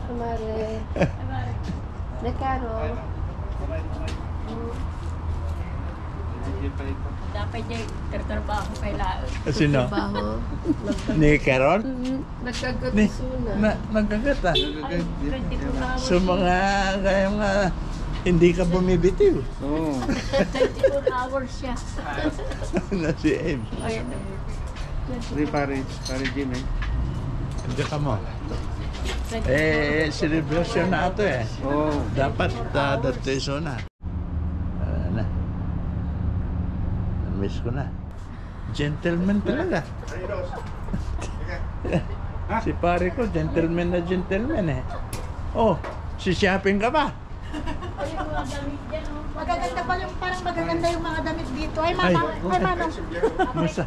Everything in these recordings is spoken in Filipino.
Kumare. Nakaro. Dapat niya tertrabaho kay Lao. Sino? Trabaho. Ni Caron? Nagkagat Ni, suna. nagkagat ah. 24 hours. So mga kaya nga hindi ka bumibitiw. Oo. 24 hours siya. Na si Abe. Ayan. Hindi pare Jim eh. Andiyan ka mo. Celebration na ito eh. Oo. Dapat datiso na. Na. Miss ko na. Gentleman talaga. Si pare ko, gentleman na gentleman eh. Oh, si shopping ka ba? Magaganda pa yung parang magaganda yung mga damit dito. Ay mama, ay manong. Musta?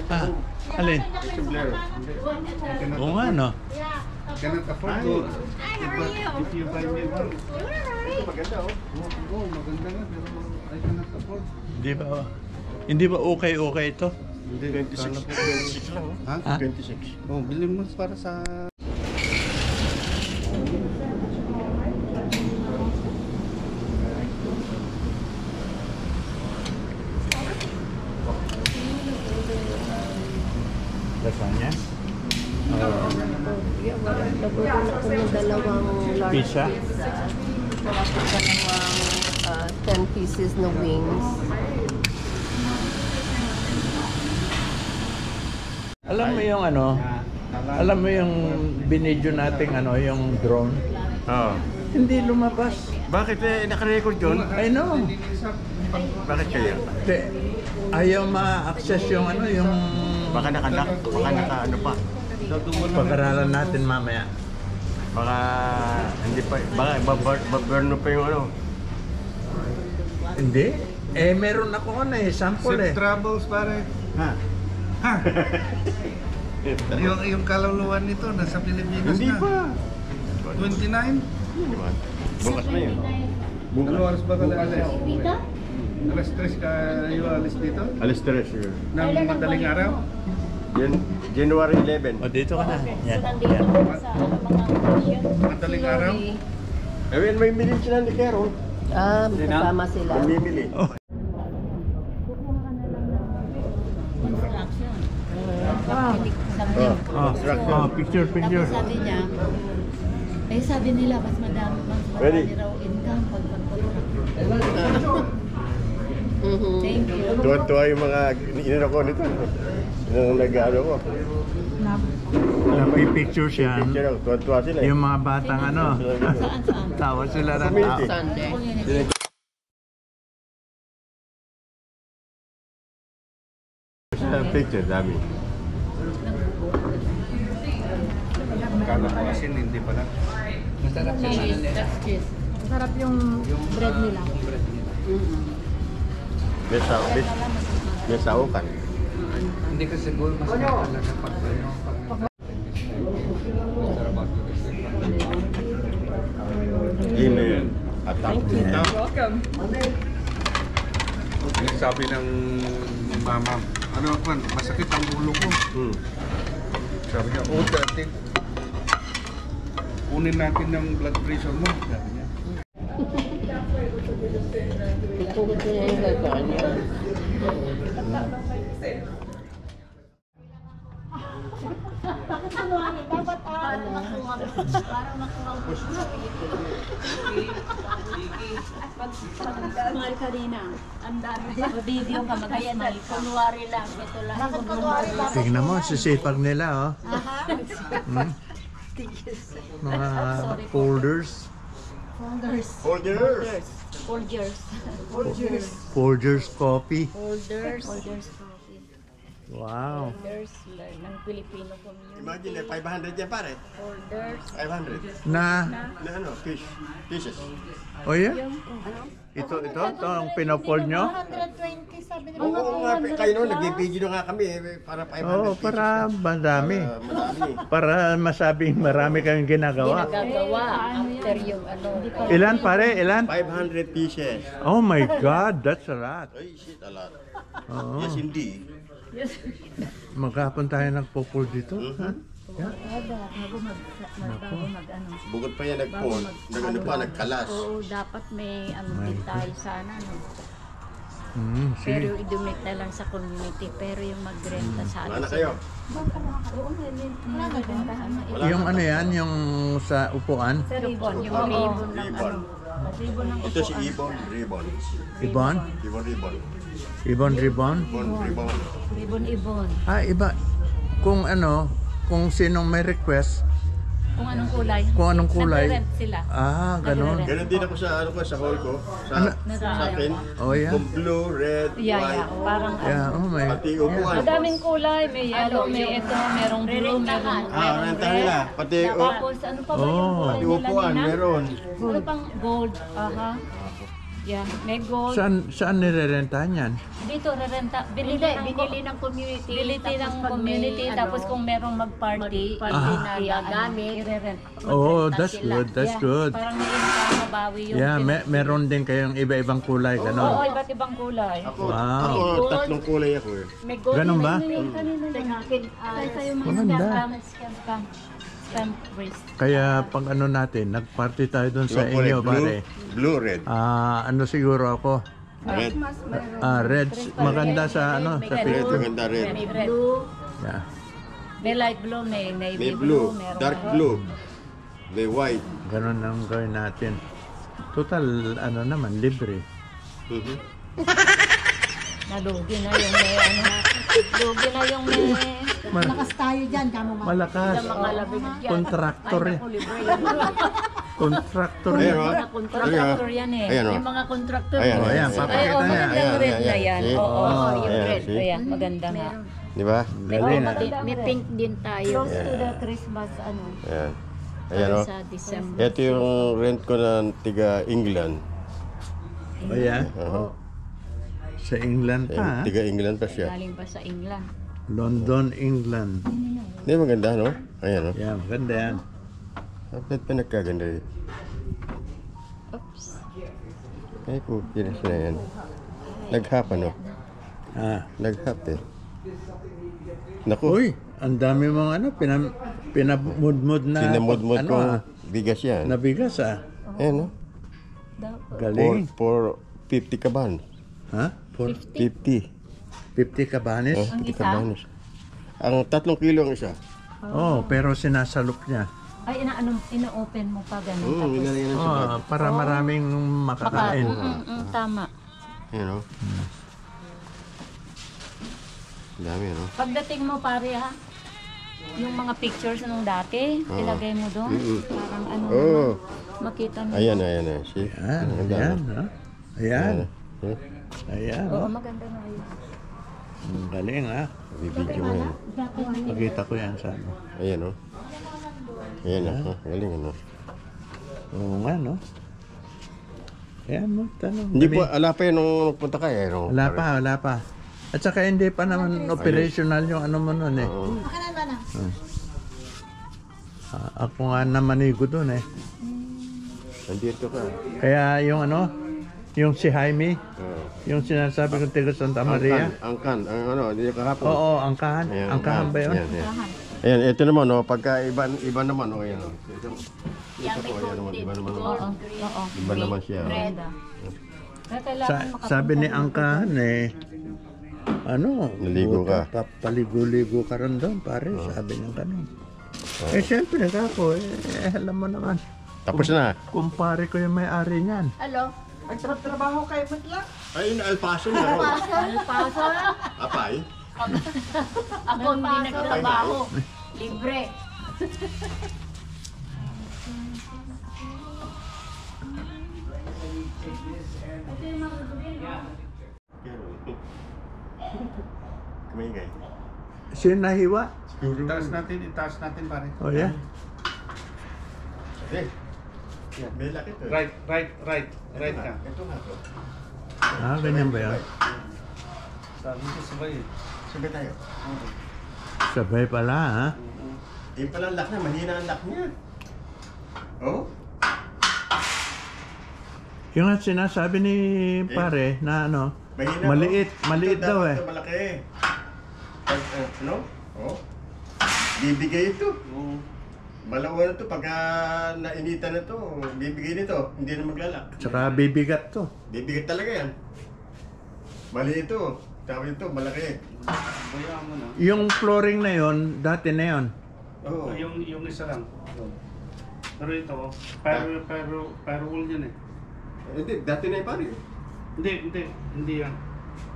Ah, alin? Oo nga no. Cannot afford to. If you buy me one. Maganda oh. Oo, maganda nga pero I cannot afford. Hindi ba okay ito? Hindi, 26 lang. Ha? Ha? 26. Oh, bilhin mo para sa Lasagna? Nabutin ako ng dalawang large Pizza? Dalawang 10 pieces na wings. Alam mo yung alam mo yung binidyo nating yung drone? Oo. Hindi lumabas. Bakit naka-record yun? I know. Bakit kaya? Ayaw ma-access yung yung Baka naka-lock, baka naka-ano pa. pag-aralan natin mamaya. Baka hindi pa, baka baburn pa yung ano. Hindi. Meron ako sample Safe travels pare. Ha? Ha? yung kaluluwan nito nasa Pilipinas Hindi na. pa. 29? Hindi ba? Bukas na yun. Ano oras ba ka alis? Dito? Alas 3 ka yung alis dito? Alas 3 siguro. Nang madaling araw? Yan, January 11. O, dito ka na. Yan. Nandito Yan. sa mga station. Madaling araw? Ayun, may milin sila ni Carol. Kasama sila. Mamimili. Oh. Picture. Sabi niya, sabi nila mas madami Ready? raw income pag Thank you. Tuwa-tuwa yung mga inano ko nito. Yung nag-ano ko. Picture siya. Picture ako, tuwa-tuwa sila. Yung mga batang Saan? tawa sila ng Community. tao. Sunday. Picture, dami. Kala ko asin, hindi pala. That's cheese. Masarap yung bread nila. May saukan. Hindi ka siguro mas talaga pag Email. Attack. Welcome. sabi ng mama, ano man, masakit ang ulo ko. Sabi niya, dati. Kunin natin ng blood pressure mo. Sabi niya. Itugot niya yung gagawin. Dapat para makuha Mahal ka rin ah. Ang dami sa video ka magaya na. Kunwari lang. Ito lang. Tingnan mo, sisipag nila, oh. Mga folders. Folgers. Folgers coffee. Folders. Wow. Folders ng Filipino community. Imagine, 500 yan pare. Folders. 500. Na, Na ano, fishes. oh yeah? Ito, ang pinofold nyo? 120 sabi nila. Oo nga, kayo noon, nagbibideo na nga kami para 500 Oo, fishes. para madami. Madami. Para masabing marami kang ginagawa. Ginagawa after yung ano. Ilan pare? Ilan? 500 pieces. Oh my God, that's a lot. Ay, shit, a lot. Oo. Yes, hindi. Maghapon tayo nagpo-pool dito. Ha? Yeah. Bago mag ano. Bukod pa yan nag-pool, nagkalas. Oo, dapat may ano din tayo sana, no? Sige. Pero i-donate na lang sa community, pero yung magrenta sa Wala na kayo. Oo, may rentahan. Yung ano yan, yung sa upuan? Sa ribbon, yung ribbon ng Ribbon. ano. Ribbon ng Ito si upuan. Ibon Ribbon. Ibon? Ibon Ribbon. Ibon Ribbon? Ibon Ribbon. Ribbon. Ah, iba. Kung ano, kung sinong may request, Kung anong kulay. kung anong kulay. Nagre-rent sila. Ah, ganon. Nagre-rent. Ganun din ako sa ano ko sa hall ko. Sa Ano? sa akin. Oh, yeah. Kung blue, red, Yeah, white. parang Yeah, oh my. Pati upuan. madaming kulay, may yellow, may ito, merong blue, merong Renta nila. Pati tapos ano pa ba yung Oh. kulay pati nila, upuan, Nina? meron. Ano pang gold? Aha. Yeah, may gold. Saan nirerentahan yan? Dito, rerenta. Binili ng community. Binili ng community. Tapos kung merong mag-party, na gagamit, i-rent. Oh, that's good, that's good. Parang mabawi yung Yeah, meron din kayong iba-ibang kulay, Oo, ganon. iba't ibang kulay. Wow. Tatlong kulay ako eh. May gold. Ganun ba? Sa'yo mga Maganda. scam wrist. Kaya pag ano natin, nag-party tayo dun sa Yung kulay inyo, pare. Blue, red. Ano siguro ako? Red. Red, maganda sa ano, sa Red, picture. maganda red. May blue, Yeah. may light blue, may navy May blue, meron dark blue. May white. Ganon ang gawin natin. Total, ano naman, libre. Mhm. Nalugi na yung may ano. Lugi na yung may Lakas tayo dyan, kamo mga. Malakas. mga labig dyan. Kontraktor eh. Kontraktor Ayan eh. o. Contractor yan eh. Ayan, oh. Yung mga contractor. Ayan, Oh, ayan, Ay, papakita oh, niya. magandang red na yan. See? Oo, yung Ayan, red. see? Ayan, maganda nga. Di ba? Galing ah. May pink din tayo. Close to the Christmas, ano, Ayan. Ayan o. sa December. Ito yung rent ko ng tiga England. Oh, yeah? Uh-huh. Sa England pa, ha? Tiga England pa siya. Galing pa sa England. London, England. Hindi maganda, no? Ayan o. Yeah, maganda yan. Bakit pa nagkaganda yun? Oops. Ay, kung pinas na yan. Naghap ano? Ah. Naghap eh. Naku, Uy, ang dami mong ano, pinamudmud na. sinamudmud ano, ko ah, bigas yan. nabigas ah. Ayan o. Galing. For 50 kaban. Ha? 50. 50 kabanis? 50 kabanos. Ang 3 kilo ang isa. Oh, pero sinasalop niya. Ay, ina-open mo pa ganun. Nilalagyan ng sabag. Oh, para maraming makakain. Tama. Ayan o. Dami no? Pagdating mo pare ha, yung mga pictures nung dati, ilagay mo doon. Parang ano, Oh. makita mo. Ayan, ayan. See? Ayan, Ang ganda, ayan. no? Ha? Ayan. See? Ayan. Oo, Oh. maganda na yun. Ang galing ha. Bibidyo mo yan. Pakita ko yan sa ano. Ayan o. Ayan o. Galing ano. Oo nga, no? Ayan mo, tanong. Hindi po, ala pa yun nung punta ka eh. No? Wala pa. At saka hindi pa naman operational yung ano mo nun eh. Makanan ba na? Ako nga namanigo dun eh. Nandito ka. Kaya yung ano, yung si Jaime, Oo. yung sinasabi kong taga Santa Maria. Ang ano, hindi kahapon. Oo, angkahan. Ayan, Angkahan ba yun? Ayan, ayan. Ayan, ito naman oh, pagka iba naman oh, ayan oh. Ito po, ayan naman, iba naman oh. Oo. Iba naman siya. Oh. Brenda. Kaya kailangan Sabi ni angkahan eh, ano, Naligo ka. Papaligo-ligo ka rin doon, pare. Sabi niya ganun. Eh, syempre ako alam mo naman. Tapos na. Kumpare ko yung may-ari niyan. Hello? Nagtrabaho kayo matla? Ayun, alpaso na. Paso lang. Apay. Ako hindi nagtrabaho. Libre. Kumingay. Sino nahiwa? Itaas natin pare. Oh, yeah? Okay. May laki to. Right ka. Ito nga to. Ah, ganyan ba yan? Sabi ko sabay. Sabi tayo. Sabay pala, ha? Yung pala lock na, mahina ang lock niya. Oh? Yung nga sinasabi ni pare na ano, Mahina maliit Ito daw dapat eh. ito malaki. Pag, ano? Oh. Bibigay ito. Oo. Malawa na to, pagka nainitan na to, bibigay nito, hindi na maglalak. Tsaka bibigat to. Bibigat talaga yan. Mali ito. Tawag ito, malaki. Bayaan mo na. Yung flooring na yon, dati na yon. Oo. Yung isa lang. Pero ito, pero wall yan eh. Hindi, dati na yung pare. Hindi yan.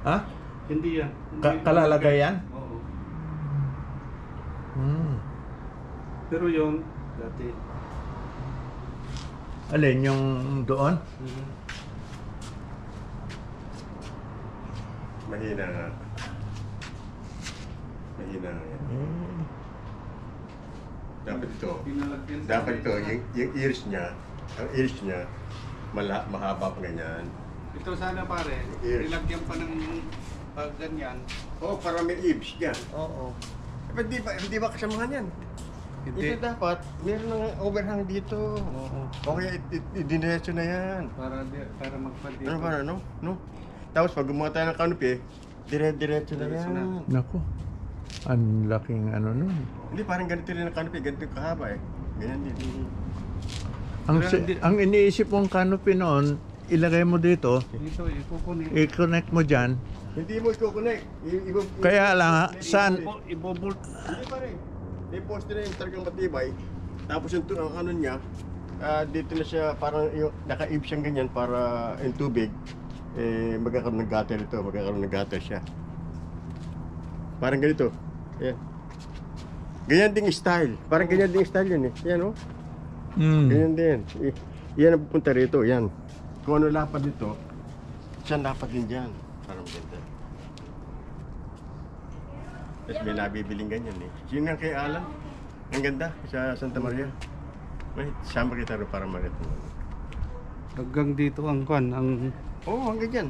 Ha? Hindi yan. Kalalagay yan? Oo. Hmm. Pero yun, dati. Alin, yung doon? Mahina nga. Mahina nga yan. Dapat ito, yung ears niya, ang ears niya, mahaba pa ganyan. Ito sana pare, Yes. nilagyan pa ng ganyan. Oo, para may eaves niya. Oo. Hindi ba kasamahan yan? Hindi. Ito dapat, meron ng overhang dito. Oo. O kaya idiretso na yan. Para magpadi. Ano ba, no? No? Tapos pag gumawa tayo ng canopy, diretso na Diretso yan. na. Naku. Ang laking ano nun. Hindi, parang ganito rin ang canopy, ganito kahaba eh. Ganyan din. Ang iniisip mong canopy noon, ilagay mo dito, Dito, ikukunin. i-connect mo dyan. Hindi mo i-connect. Kaya lang, saan? Ibobolt. Hindi pa rin. May poste na yung talagang matibay. Tapos yung ang ano niya, dito na siya parang naka-ib siyang ganyan para yung tubig magkakaroon ng gutter ito, magkakaroon ng gutter siya. Parang ganito. Ayan. Ganyan ding style. Parang ganyan ding style yun eh. Yan oh. Ganyan din. Yan ang pupunta rito. Yan. Kung ano lapad dito, siya lapad din dyan. Parang ganda. Tapos may nabibiling ganyan eh. Yun nga kay Alan. Ang ganda sa Santa Maria. May sama kita rin para makita mo. Hanggang dito ang kwan, ang Oo, hanggang dyan.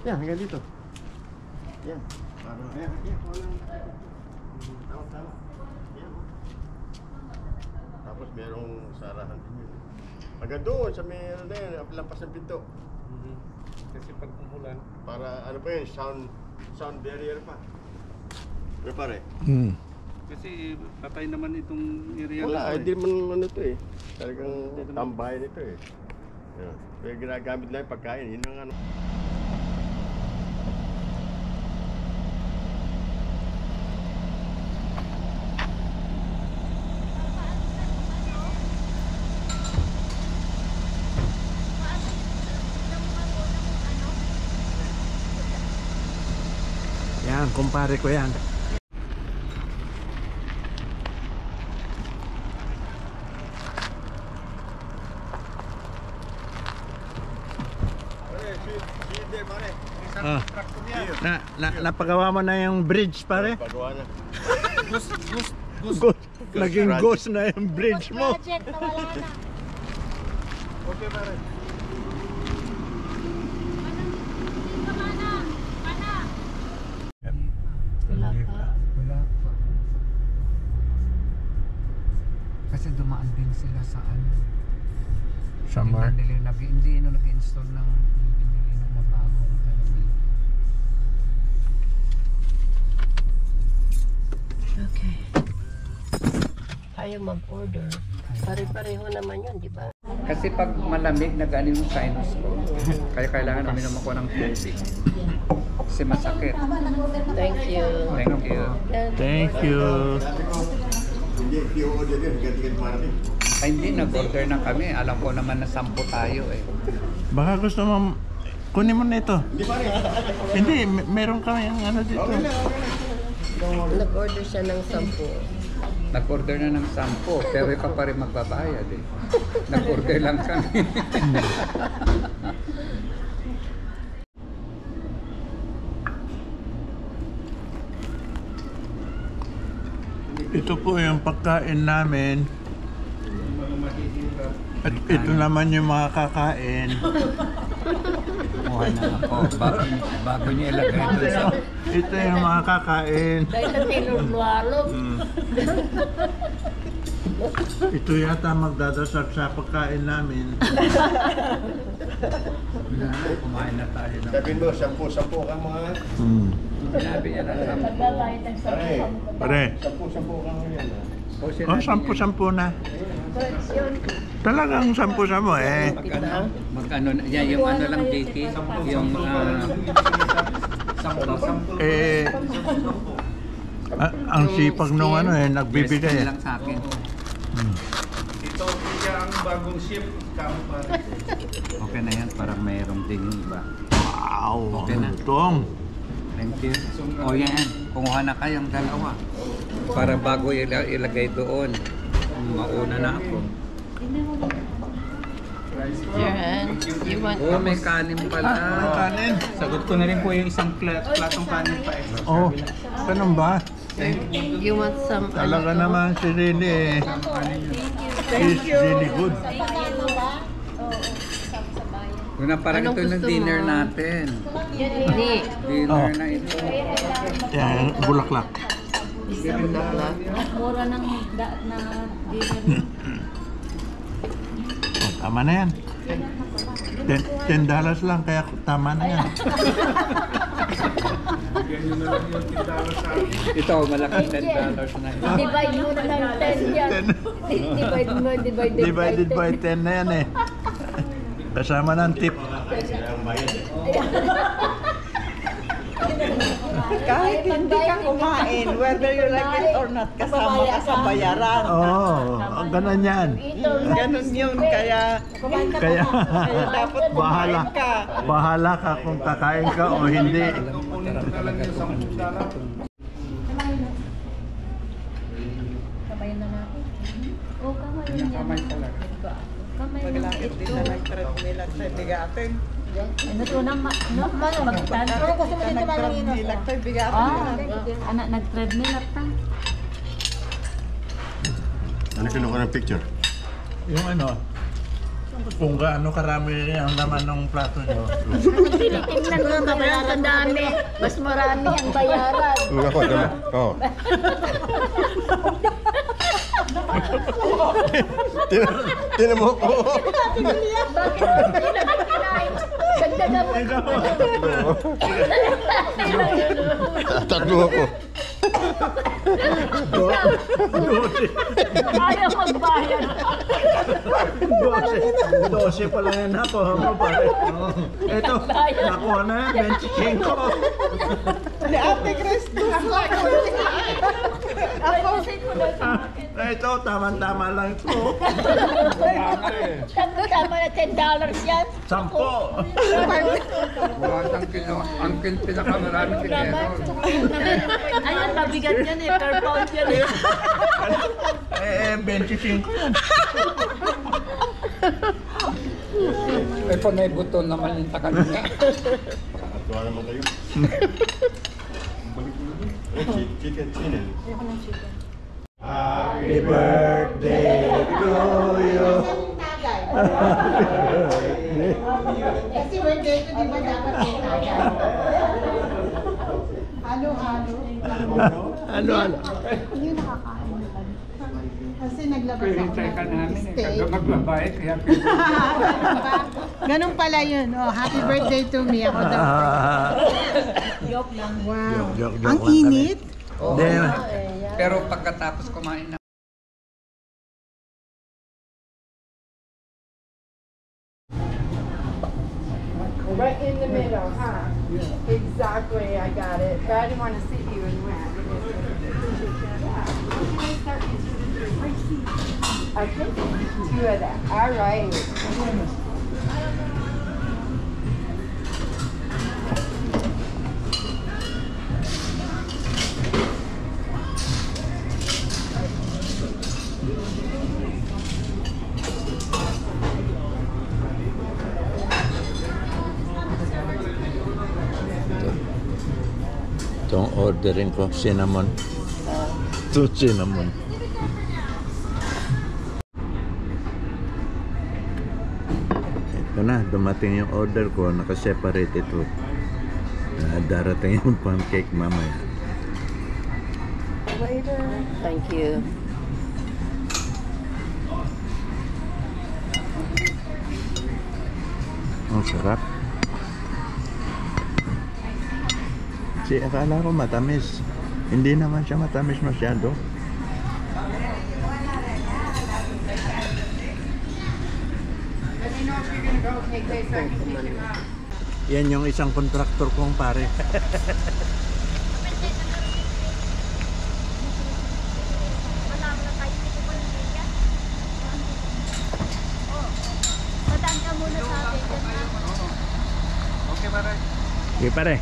Yan, hanggang dito. Yan. Parang, yan. Tama. Yan. Tapos merong sarahan din yun. Hanggang doon sa may ano na yan, lampas ng pinto. kasi pag umulan. Para ano pa yun, sound barrier pa. Ano pare? Kasi patay naman itong area Wala, na to, hindi man ano to eh. Talagang tambayan ito eh. Yan. Kaya ginagamit lang yung pagkain, yun ang ano. Yan, kumpare ko yan. Napagawa mo na yung bridge, pare? Pagawa na. Naging ghost na yung bridge mo. Project na wala na. Okay, pare. Wala pa. Wala pa. Kasi dumaan din sila sa ano. Summer. Hindi nag-install ng binili na bagong ano. Okay. Tayo mag-order. Pare-pareho naman yun, di ba? Kasi pag malamig, nag-ano yung sinus ko. Kaya kailangan uminom ako ng tubig. Kasi masakit. Thank you. Thank you. Thank you. Hindi, i-order din, ganti-ganti mo natin. Ay, hindi, nag-order na kami. Alam ko naman na 10 tayo eh. Baka gusto mo, kunin mo na ito. Hindi pare. Hindi, meron kami yung ano dito. Okay na. Nag-order siya ng 10. Nag-order na ng 10, pero ikaw pa rin magbabayad eh. Nag-order lang kami. Ito po yung pagkain namin. At ito naman yung mga kakain. Kuha na ako. Bago niya ilagay ito sa... Ito yung mga kakain. Dahil na tinulwalog. Ito yata magdadasal sa pagkain namin. Kumain na tayo ng... Sabihin mo, 10 ka mga... Sinabi niya na lang. Magbabayad ng Pare. 10-10 ka ngayon. O, Oh, sinabi 10-10 na. Talagang 10-10 eh. Mag-ano, yan, yung ano lang, Vicky, yung Eh, ang sipag nung ano eh, nagbibigay eh. lang sa akin. Ito kaya ang bagong ship, kamo pare. Okay na yan, parang mayroong din yung iba. Wow, Okay na. tong. Thank you. O yan, kumuha na kayong dalawa. Para bago ilagay doon. Mauna na ako. You want Oh, may kanin pala. Kanin. Sagot ko na rin po yung isang platong kanin pa eh. Oh, ganun ba? you want some Talaga naman si Lily eh. She's really good. Yun na, parang Anong ito yung gusto dinner mo? natin. Hindi. Dinner Oh. na ito. Yan, bulaklak. Isang bulaklak. Mura ng na dinner. Oh, tama na yan. $10 lang, kaya tama na yan. Bigyan nyo na lang yung $10 sa akin. Ito, malaking $10 na ito. Divide mo na ng 10 yan. Divided by 10 na yan eh. Kasama ng tip. Kahit hindi ka kumain, whether you like it or not, kasama ka sa bayaran. Oo, ganun yan. Ganun yun, kaya Kaya dapat bahala, kumain ka. bahala ka kung kakain ka o hindi. Kunin na lang yung $10. Kamay na natin. Oo, kamay yan. Kamay talaga. Kamay na Maglakit din ito. na nag-treadmill at sa bigatin. Ano to na, no? Magtan. Pero gusto mo dito treadmill at sa bigatin. Anak, nag-treadmill at ta. Ano kinuha ng picture? Yung ano, kung gaano karami ang laman ng plato nyo. Tinitingnan mo naman ang dami. Mas marami ang bayaran. Ako, oo. Tinan mo ko. Bakit hindi natin kinain? Dagdagan mo. Tatlo ako. Ayaw magbayad. 12 pa lang yan ako. Ano pare? Ito, nakuha na yan, 25. Ni Ate Chris, Ito, tama-tama lang ito. Tama na $10 yan. 10. Buhat ang kilo, ang pinakamarami dinero. Ayan, mabigat yan eh. Per pound yan eh. Eh, 25 yan. Eh, pa may buton naman yung takanina. Tuwa naman kayo. Chicken. Happy birthday to you. kasi birthday ko, di ba dapat may tagay? Halo-halo. Ano? Yung nakakain. Kasi naglabas ako Pinintay ka namin eh. steak. Kaya magbabayad, kaya Ganun pala yun. Oh, happy birthday to me. Ako daw. Joke lang. Wow. Joke Ang lang kami. init. Hindi. Pero pagkatapos kumain na, Right in the middle, huh? Exactly, I got it. But I didn't want to see you and win. Okay, 2 of that. All right. Itong ordering ko, cinnamon. Ito, cinnamon. Ito na, dumating yung order ko. Naka-separate ito. Darating yung pancake mamaya. Thank you. Ang sarap. Kasi akala ko matamis. Hindi naman siya matamis masyado. Let me know if you're gonna go take this so I can pick him up. Yan yung isang kontraktor kong pare. Padaan ka muna sa akin. Okay, pare. Okay pare.